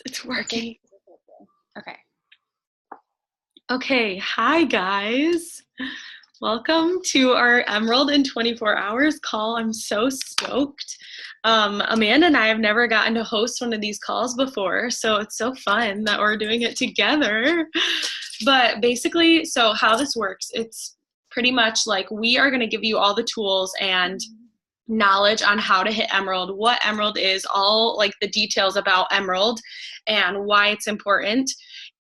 It's working. Okay. Okay, hi guys. Welcome to our Emerald in 24 Hours call. I'm so stoked. Amanda and I have never gotten to host one of these calls before, so it's so fun that we're doing it together. But basically, so how this works, it's pretty much like we are going to give you all the tools and knowledge on how to hit Emerald, what Emerald is, all like the details about Emerald and why it's important.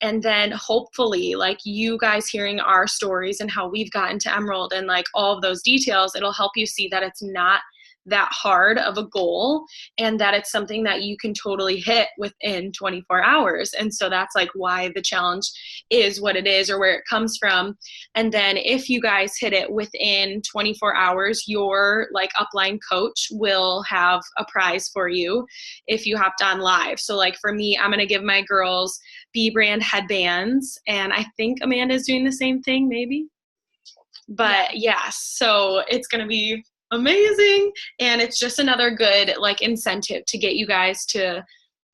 And then hopefully like you guys hearing our stories and how we've gotten to Emerald and like all of those details, it'll help you see that it's not that hard of a goal and that it's something that you can totally hit within 24 hours. And so that's like why the challenge is what it is or where it comes from. And then if you guys hit it within 24 hours, your like upline coach will have a prize for you if you hopped on live. So like for me, I'm going to give my girls B brand headbands, and I think Amanda's doing the same thing maybe. But yeah, so it's going to be amazing. And it's just another good like incentive to get you guys to,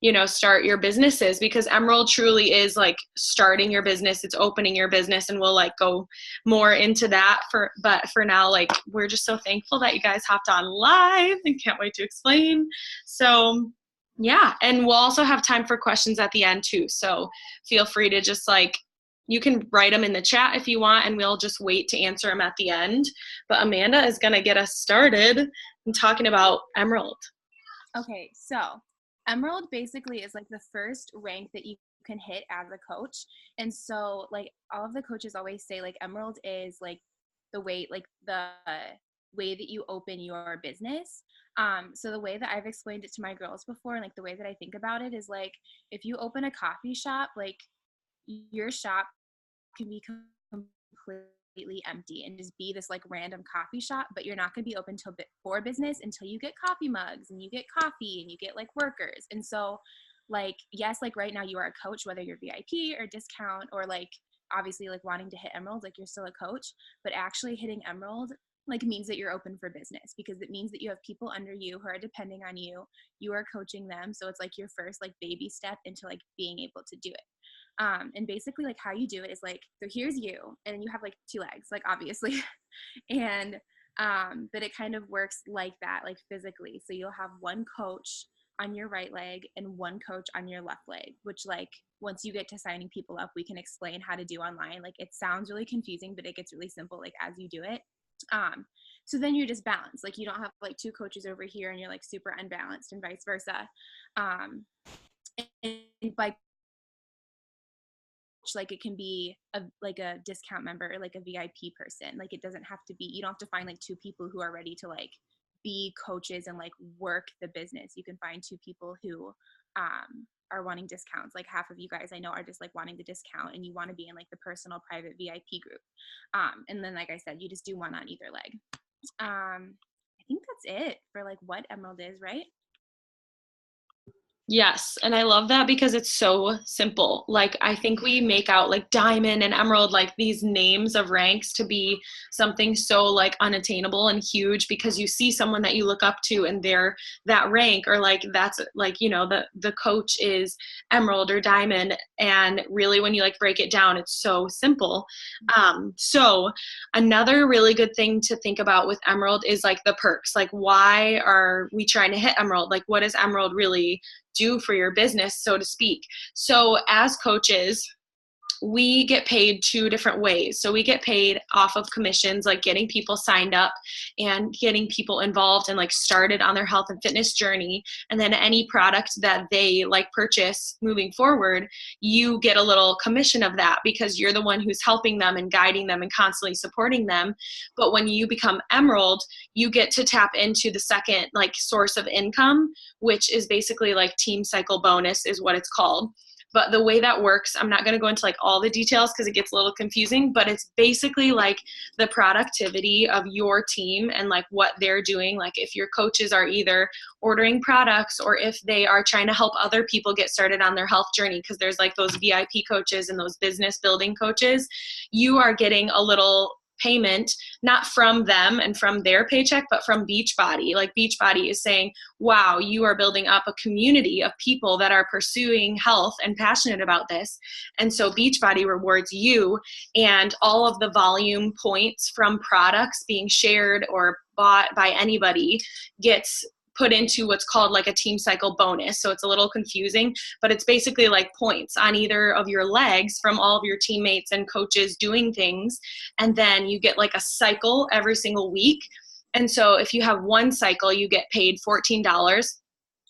you know, start your businesses, because Emerald truly is like starting your business. It's opening your business, and we'll like go more into that but for now, like we're just so thankful that you guys hopped on live and can't wait to explain. So yeah, and we'll also have time for questions at the end too. So feel free to just like, you can write them in the chat if you want, and we'll just wait to answer them at the end. But Amanda is going to get us started in talking about Emerald. Okay, so Emerald basically is like the first rank that you can hit as a coach. And so like all of the coaches always say like Emerald is like the way that you open your business. So the way that I've explained it to my girls before, and like the way that I think about it is like if you open a coffee shop, like your shop can be completely empty and just be this like random coffee shop, but you're not going to be open for business until you get coffee mugs and you get coffee and you get like workers. And so like, yes, like right now you are a coach, whether you're VIP or discount or like obviously like wanting to hit Emerald, like you're still a coach, but actually hitting Emerald like means that you're open for business, because it means that you have people under you who are depending on you. You are coaching them. So it's like your first like baby step into like being able to do it. And basically like how you do it is like, so here's you, and then you have like two legs, like obviously, and but it kind of works like that, like physically. So you'll have one coach on your right leg and one coach on your left leg, which like once you get to signing people up, we can explain how to do online. Like it sounds really confusing, but it gets really simple like as you do it. So then you're just balanced. Like you don't have like two coaches over here and you're like super unbalanced, and vice versa. And by like it can be like a discount member or like a VIP person. Like it doesn't have to be, you don't have to find like two people who are ready to like be coaches and like work the business. You can find two people who are wanting discounts. Like half of you guys I know are just like wanting the discount, and you want to be in like the personal private VIP group. And then like I said, you just do one on either leg. I think that's it for like what Emerald is, right? Yes, and I love that because it's so simple. Like I think we make out like diamond and emerald, like these names of ranks, to be something so like unattainable and huge, because you see someone that you look up to and they're that rank, or like that's like, you know, the coach is emerald or diamond, and really when you like break it down, it's so simple. So another really good thing to think about with Emerald is like the perks. Like why are we trying to hit Emerald? Like what does Emerald really do for your business, so to speak? So as coaches, we get paid two different ways. So we get paid off of commissions, like getting people signed up and getting people involved and like started on their health and fitness journey. And then any product that they like purchase moving forward, you get a little commission of that because you're the one who's helping them and guiding them and constantly supporting them. But when you become Emerald, you get to tap into the second like source of income, which is basically like team cycle bonus is what it's called. But the way that works, I'm not going to go into like all the details because it gets a little confusing, but it's basically like the productivity of your team and like what they're doing. Like if your coaches are either ordering products or if they are trying to help other people get started on their health journey, because there's like those VIP coaches and those business building coaches, you are getting a little payment, not from them and from their paycheck, but from Beachbody. Like Beachbody is saying, wow, you are building up a community of people that are pursuing health and passionate about this. And so Beachbody rewards you, and all of the volume points from products being shared or bought by anybody gets put into what's called like a team cycle bonus. So it's a little confusing, but it's basically like points on either of your legs from all of your teammates and coaches doing things. And then you get like a cycle every single week. And so if you have one cycle, you get paid $14.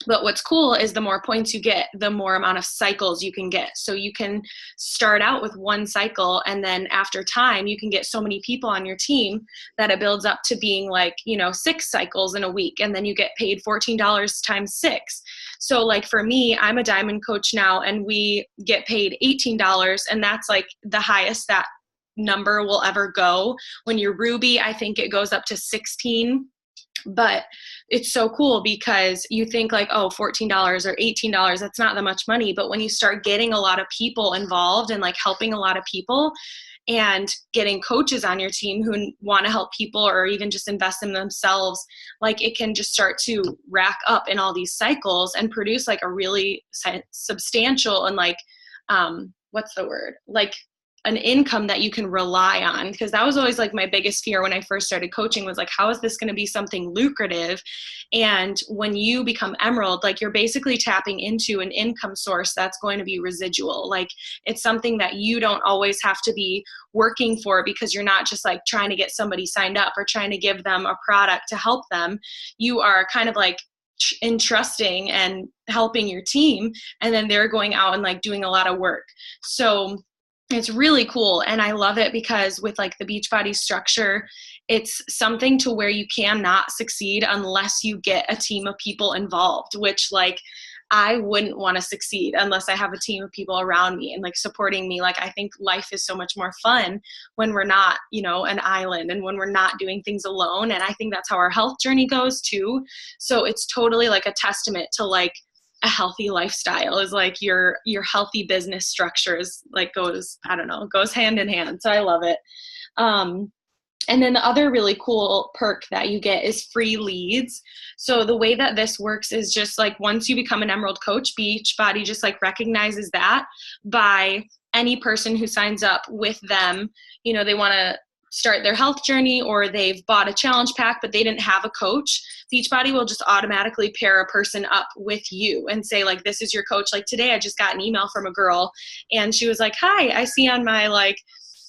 But what's cool is the more points you get, the more amount of cycles you can get. So you can start out with one cycle, and then after time, you can get so many people on your team that it builds up to being like, 6 cycles in a week. And then you get paid $14 times 6. So like for me, I'm a diamond coach now, and we get paid $18. And that's like the highest that number will ever go. When you're Ruby, I think it goes up to 16. But it's so cool because you think like, oh, $14 or $18, that's not that much money. But when you start getting a lot of people involved and like helping a lot of people and getting coaches on your team who want to help people or even just invest in themselves, like it can just start to rack up in all these cycles and produce like a really substantial and like, what's the word? Like an income that you can rely on. Because that was always like my biggest fear when I first started coaching was like, how is this going to be something lucrative? And when you become Emerald, like you're basically tapping into an income source that's going to be residual. Like it's something that you don't always have to be working for, because you're not just like trying to get somebody signed up or trying to give them a product to help them. You are kind of like entrusting and helping your team, and then they're going out and like doing a lot of work. So it's really cool. And I love it because with like the Beachbody structure, it's something to where you cannot succeed unless you get a team of people involved, which like I wouldn't want to succeed unless I have a team of people around me and like supporting me. Like I think life is so much more fun when we're not, an island, and when we're not doing things alone. And I think that's how our health journey goes too. So it's totally like a testament to like a healthy lifestyle is like your healthy business structures like goes hand in hand. So I love it. And then the other really cool perk that you get is free leads. So the way that this works is just like once you become an Emerald coach, Beachbody just like recognizes that by any person who signs up with them, they want to start their health journey or they've bought a challenge pack but they didn't have a coach. Beachbody will just automatically pair a person up with you and say like, this is your coach. Like today I just got an email from a girl and she was like, hi, I see on my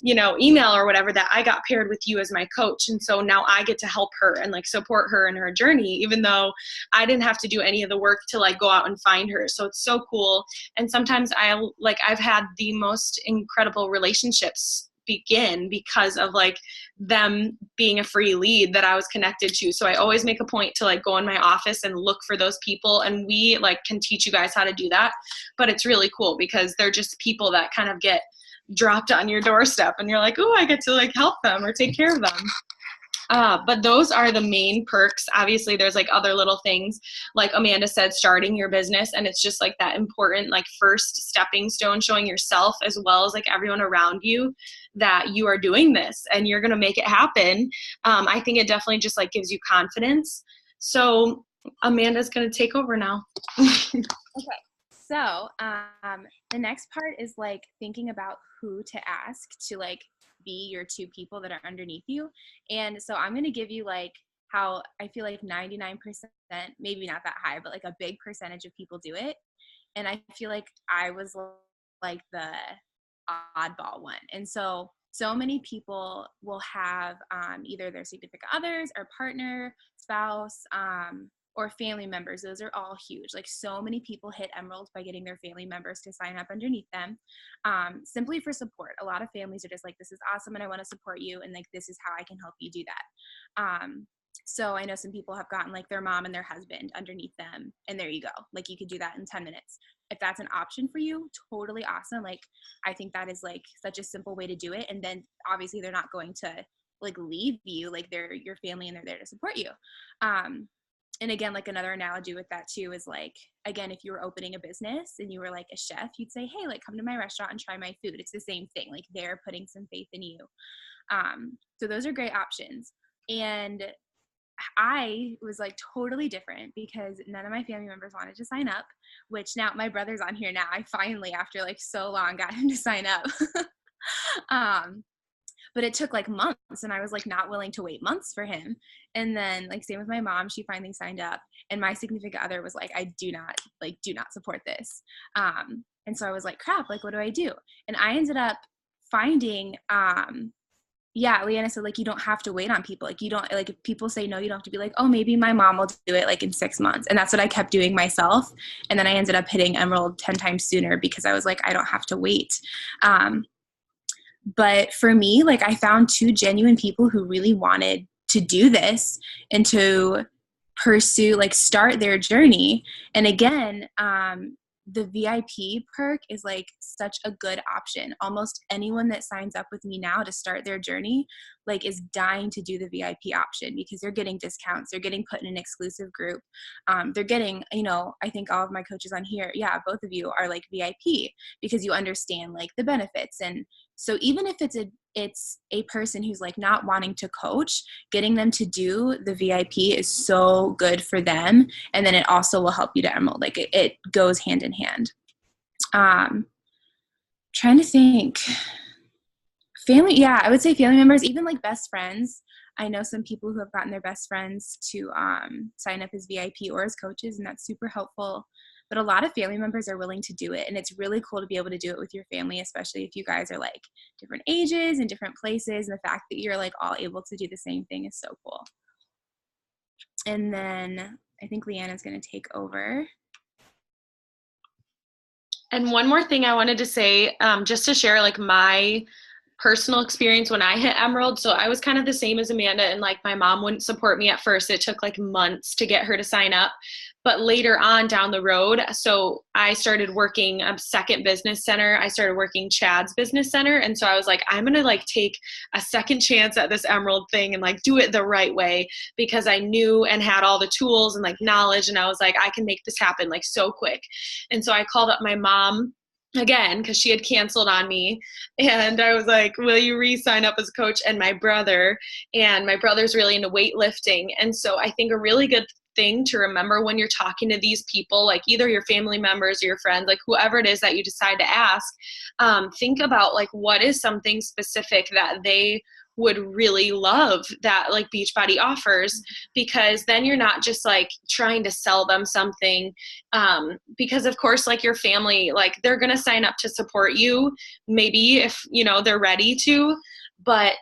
email or whatever that I got paired with you as my coach. And so now I get to help her and like support her in her journey, even though I didn't have to do any of the work to like go out and find her. So it's so cool. And sometimes I've had the most incredible relationships begin because of like them being a free lead that I was connected to. So I always make a point to like go in my office and look for those people, and we like can teach you guys how to do that. But it's really cool because they're just people that kind of get dropped on your doorstep and you're like, oh, I get to like help them or take care of them. But those are the main perks. Obviously there's like other little things like Amanda said, starting your business. And it's just like that important, like first stepping stone, showing yourself as well as like everyone around you that you are doing this and you're going to make it happen. I think it definitely just like gives you confidence. So Amanda's going to take over now. Okay. So the next part is like thinking about who to ask to like be your 2 people that are underneath you. And so I'm going to give you like how I feel like 99%, maybe not that high, but like a big percentage of people do it. And I feel like I was like the oddball one. And so many people will have either their significant others or partner, spouse, or family members. Those are all huge. Like so many people hit Emerald by getting their family members to sign up underneath them, simply for support. A lot of families are just like, this is awesome and I want to support you, and like this is how I can help you do that. So I know some people have gotten like their mom and their husband underneath them, and there you go. Like you could do that in 10 minutes. If that's an option for you, totally awesome. Like I think that is like such a simple way to do it. And then obviously they're not going to like leave you, like they're your family and they're there to support you. And again, like another analogy with that too is like, again, if you were opening a business and you were like a chef, you'd say, hey, like come to my restaurant and try my food. It's the same thing. Like they're putting some faith in you. So those are great options. And I was like totally different because none of my family members wanted to sign up, which now my brother's on here now. I finally, after like so long, got him to sign up. But it took like months, and I was like not willing to wait months for him. And then like same with my mom, she finally signed up, and my significant other was like, I do not support this. And so I was like, crap, like what do I do? And I ended up finding yeah, Leanna said, like, you don't have to wait on people. Like, you don't, like, if people say no, you don't have to be like, oh, maybe my mom will do it, like, in 6 months. And that's what I kept doing myself. And then I ended up hitting Emerald 10 times sooner because I was like, I don't have to wait. But for me, like, I found 2 genuine people who really wanted to do this and to pursue, like, start their journey. And again, the VIP perk is like such a good option. Almost anyone that signs up with me now to start their journey, like, is dying to do the VIP option because they're getting discounts. They're getting put in an exclusive group. They're getting, you know, I think all of my coaches on here, yeah, both of you are like VIP because you understand like the benefits. And so even if it's a person who's like not wanting to coach, getting them to do the VIP is so good for them. And then it also will help you to Emerald. Like it goes hand in hand. Trying to think. Family, yeah, I would say family members, even like best friends. I know some people who have gotten their best friends to sign up as VIP or as coaches, and that's super helpful. But a lot of family members are willing to do it, and it's really cool to be able to do it with your family, especially if you guys are like different ages and different places, and the fact that you're like all able to do the same thing is so cool. And then I think Leanna's going to take over. And one more thing I wanted to say, just to share like my personal experience when I hit Emerald. So I was kind of the same as Amanda, and like my mom wouldn't support me at first. It took like months to get her to sign up. But later on down the road, so I started working a second business center. I started working Chad's business center. And so I was like, I'm going to like take a second chance at this Emerald thing and like do it the right way, because I knew and had all the tools and like knowledge. And I was like, I can make this happen like so quick. And so I called up my mom again because she had canceled on me, and I was like, will you re-sign up as a coach? And my brother's really into weightlifting. And so I think a really good thing to remember when you're talking to these people, like either your family members or your friends, like whoever it is that you decide to ask, think about like what is something specific that they would really love that like Beachbody offers, because then you're not just like trying to sell them something, because of course like your family, like they're going to sign up to support you maybe if you know they're ready to, but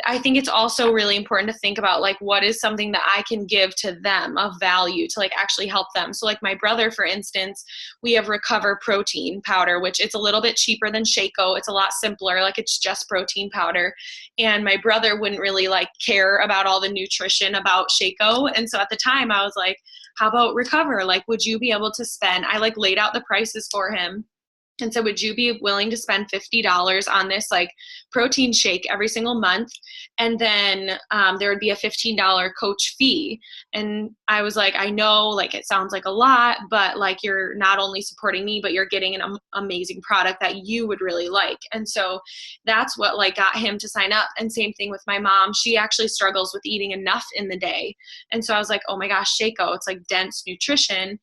I think it's also really important to think about like what is something that I can give to them of value to like actually help them. So like my brother, for instance, we have Recover protein powder, which it's a little bit cheaper than Shaco. It's a lot simpler, like it's just protein powder. And my brother wouldn't really like care about all the nutrition about Shaco. And so at the time I was like, how about Recover? Like, would you be able to spend, I like laid out the prices for him. And so would you be willing to spend $50 on this like protein shake every single month? And then there would be a $15 coach fee. And I was like, I know like it sounds like a lot, but like you're not only supporting me, but you're getting an amazing product that you would really like. And so that's what like got him to sign up. And same thing with my mom. She actually struggles with eating enough in the day. And so I was like, oh my gosh, Shaco, it's like dense nutrition.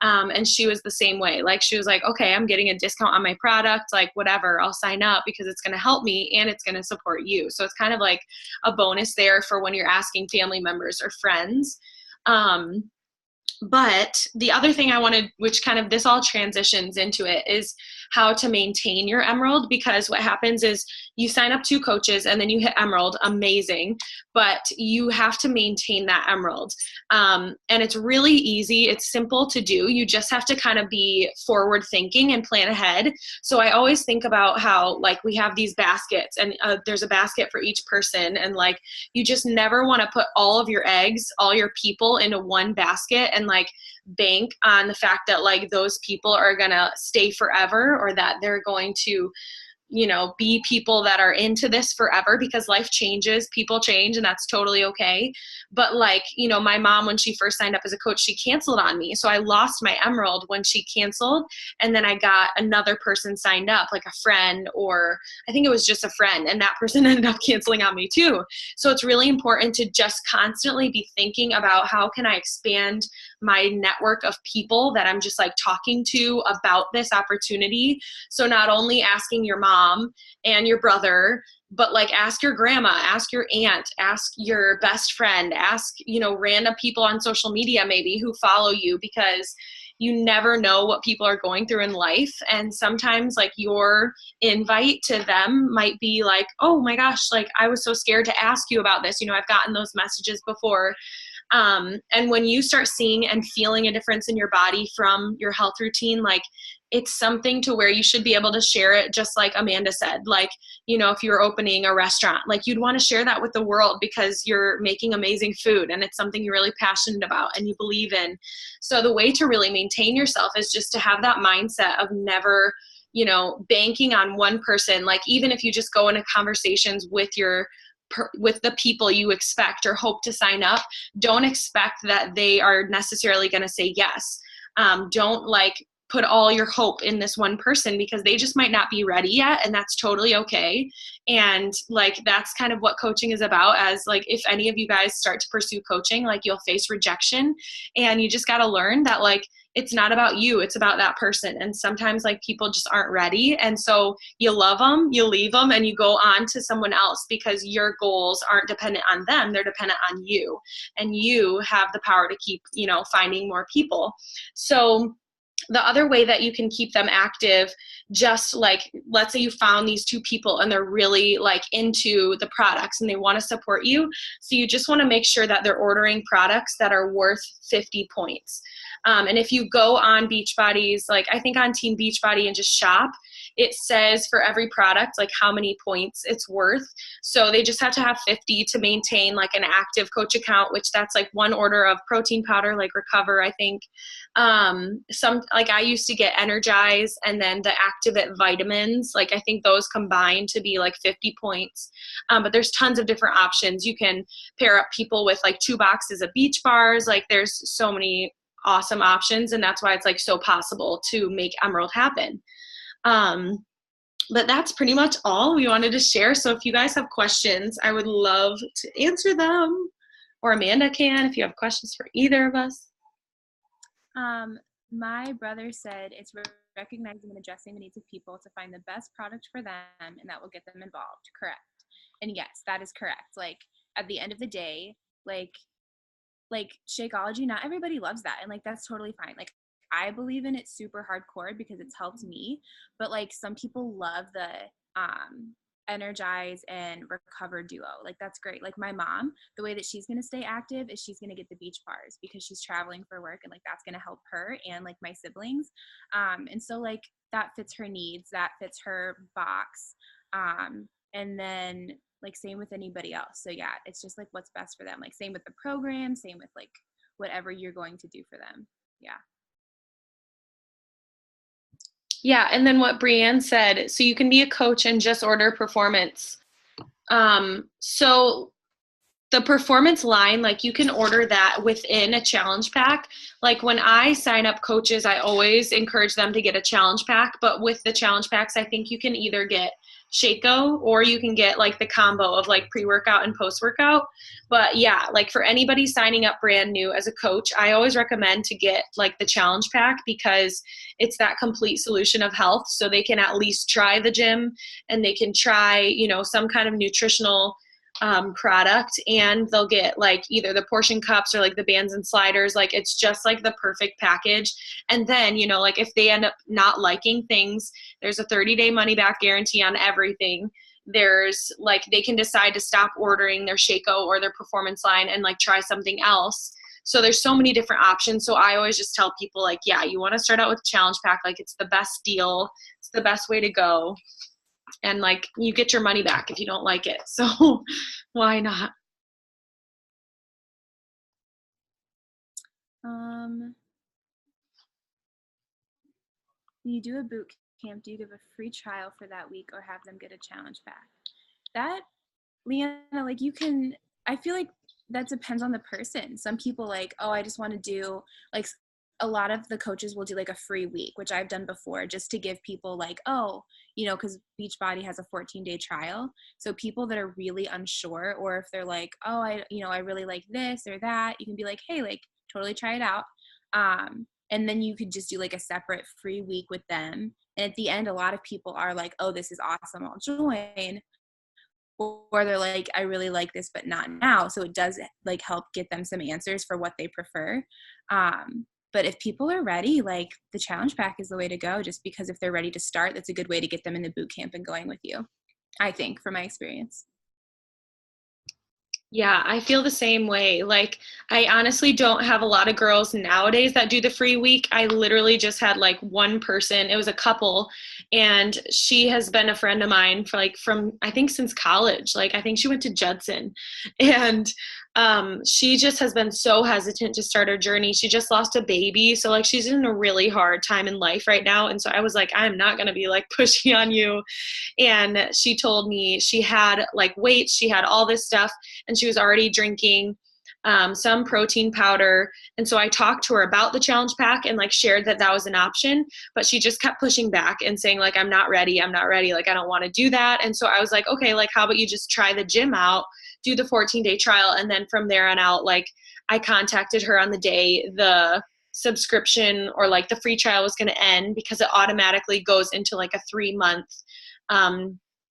And she was the same way. Like she was like, okay, I'm getting a discount on my product, like whatever, I'll sign up because it's going to help me and it's going to support you. So it's kind of like a bonus there for when you're asking family members or friends. But the other thing I wanted, which kind of this all transitions into it, is how to maintain your Emerald, because what happens is you sign up 2 coaches and then you hit Emerald, amazing, but you have to maintain that Emerald. And it's really easy. It's simple to do. You just have to kind of be forward thinking and plan ahead. So I always think about how like we have these baskets and there's a basket for each person. And like, you just never want to put all of your eggs, all your people into one basket and like bank on the fact that like those people are going to stay forever or that they're going to be people that are into this forever, because life changes, people change, and that's totally okay. But like, my mom, when she first signed up as a coach, she canceled on me. So I lost my Emerald when she canceled. And then I got another person signed up, like a friend, or I think it was just a friend, and that person ended up canceling on me too. So it's really important to just constantly be thinking about, how can I expand my network of people that I'm just like talking to about this opportunity. So not only asking your mom and your brother, but like ask your grandma, ask your aunt, ask your best friend, ask, random people on social media maybe who follow you, because you never know what people are going through in life. And sometimes like your invite to them might be like, oh my gosh, like I was so scared to ask you about this. I've gotten those messages before. And when you start seeing and feeling a difference in your body from your health routine, like it's something to where you should be able to share it, just like Amanda said. Like, if you're opening a restaurant, like you'd want to share that with the world because you're making amazing food and it's something you're really passionate about and you believe in. So the way to really maintain yourself is just to have that mindset of never, banking on one person. Like even if you just go into conversations with with the people you expect or hope to sign up, don't expect that they are necessarily going to say yes. Don't like put all your hope in this one person, because they just might not be ready yet, and that's totally okay. And like that's kind of what coaching is about. As like if any of you guys start to pursue coaching, like you'll face rejection, and you just got to learn that like it's not about you, it's about that person. And sometimes like people just aren't ready, and so you love them, you leave them, and you go on to someone else, because your goals aren't dependent on them, they're dependent on you, and you have the power to keep finding more people. So the other way that you can keep them active, just like, let's say you found these two people and they're really like into the products and they want to support you. So you just want to make sure that they're ordering products that are worth 50 points. And if you go on Beachbody's, like I think on Team Beachbody, and just shop, it says for every product, like how many points it's worth. So they just have to have 50 to maintain like an active coach account, which that's like one order of protein powder, like Recover, I think. Some, like I used to get Energize and then the Activate vitamins. Like I think those combined to be like 50 points. But there's tons of different options. You can pair up people with like 2 boxes of Beach Bars. Like there's so many awesome options, and that's why it's like so possible to make Emerald happen. But that's pretty much all we wanted to share. So if you guys have questions, I would love to answer them, or Amanda can if you have questions for either of us. My brother said it's recognizing and addressing the needs of people to find the best product for them, and that will get them involved. Correct. And yes, that is correct. Like at the end of the day, like Shakeology, not everybody loves that, and like that's totally fine. Like I believe in it super hardcore because it's helped me, but like some people love the Energize and Recover duo. Like that's great. Like my mom, the way that she's going to stay active is she's going to get the Beach Bars because she's traveling for work, and like that's going to help her and like my siblings. And so like that fits her needs, that fits her box. And then like same with anybody else. So yeah, it's just like what's best for them. Like same with the program, same with like whatever you're going to do for them. Yeah. Yeah, and then what Brianne said, so you can be a coach and just order performance. So the performance line, like you can order that within a challenge pack. Like when I sign up coaches, I always encourage them to get a challenge pack. But with the challenge packs, I think you can either get Shaco or you can get like the combo of like pre-workout and post-workout. But yeah, like for anybody signing up brand new as a coach, I always recommend to get like the challenge pack, because it's that complete solution of health. So they can at least try the gym, and they can try, some kind of nutritional product, and they'll get like either the portion cups or like the bands and sliders. Like it's just like the perfect package. And then, like if they end up not liking things, there's a 30-day money back guarantee on everything. There's like, they can decide to stop ordering their Shaco or their performance line and like try something else. So there's so many different options. So I always just tell people like, yeah, you want to start out with challenge pack. Like it's the best deal. It's the best way to go. And like you get your money back if you don't like it. So why not? When you do a boot camp, do you give a free trial for that week or have them get a challenge pack? That, Leanna, like I feel like that depends on the person. Some people like, oh, I just want to do, like, a lot of the coaches will do like a free week, which I've done before, just to give people like, oh, because Beachbody has a 14-day trial. So people that are really unsure, or if they're like, oh, I really like this or that, you can be like, hey, like, totally try it out. And then you could just do like a separate free week with them. And at the end, a lot of people are like, oh, this is awesome, I'll join. Or they're like, I really like this, but not now. So it does like help get them some answers for what they prefer. But if people are ready, like, the challenge pack is the way to go, just because if they're ready to start, that's a good way to get them in the boot camp and going with you, I think, from my experience. Yeah, I feel the same way. Like, I honestly don't have a lot of girls nowadays that do the free week. I literally just had like one person. It was a couple, and she has been a friend of mine for like from I think since college. Like, I think she went to Judson, and she just has been so hesitant to start her journey. She just lost a baby, so like she's in a really hard time in life right now. And so I was like, I'm not gonna be like pushy on you. And she told me she had like weights, she had all this stuff, and she was already drinking some protein powder. And so I talked to her about the challenge pack and like shared that that was an option, but she just kept pushing back and saying like, I'm not ready. Like, I don't want to do that. And so I was like, okay, like, how about you just try the gym out, do the 14-day trial. And then from there on out, like, I contacted her on the day the subscription or like the free trial was going to end, because it automatically goes into like a 3-month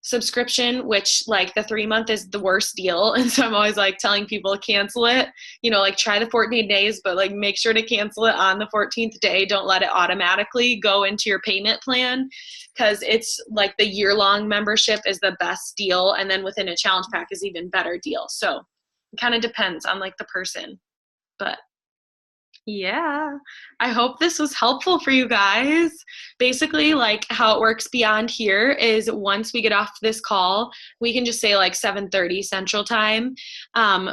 subscription, which like the 3-month is the worst deal. And so I'm always like telling people to cancel it, like try the 14 days, but like make sure to cancel it on the 14th day. Don't let it automatically go into your payment plan, because it's like the year-long membership is the best deal. And then within a challenge pack is even better deal. So it kind of depends on like the person, but yeah, I hope this was helpful for you guys. Basically, like, how it works beyond here is once we get off this call, we can just say like 7:30 Central Time.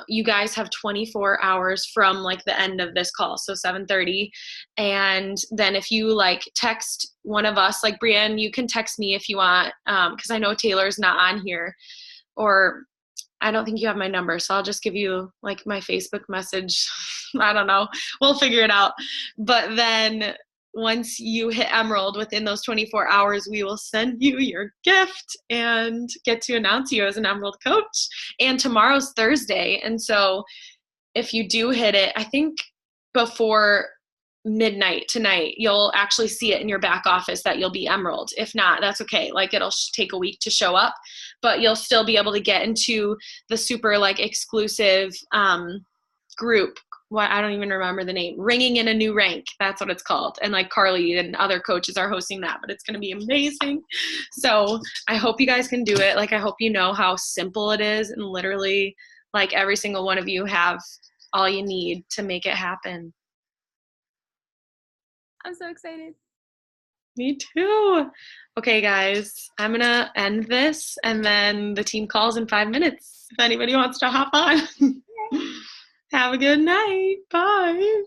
You guys have 24 hours from like the end of this call, so 7:30. And then if you like text one of us, like Brienne, you can text me if you want, because I know Taylor's not on here, or I don't think you have my number, so I'll just give you like my Facebook message. I don't know. We'll figure it out. But then once you hit Emerald within those 24 hours, we will send you your gift and get to announce you as an Emerald coach. And tomorrow's Thursday. And so if you do hit it, I think before midnight tonight, you'll actually see it in your back office that you'll be Emerald. If not, that's okay. Like, it'll take a week to show up, but you'll still be able to get into the super like exclusive group. What, I don't even remember the name. Ringing in a New Rank. That's what it's called. And like Carly and other coaches are hosting that, but it's going to be amazing. So I hope you guys can do it. Like, I hope you know how simple it is, and literally like every single one of you have all you need to make it happen. I'm so excited. Me too. Okay, guys, I'm going to end this, and then the team calls in 5 minutes if anybody wants to hop on. Have a good night. Bye.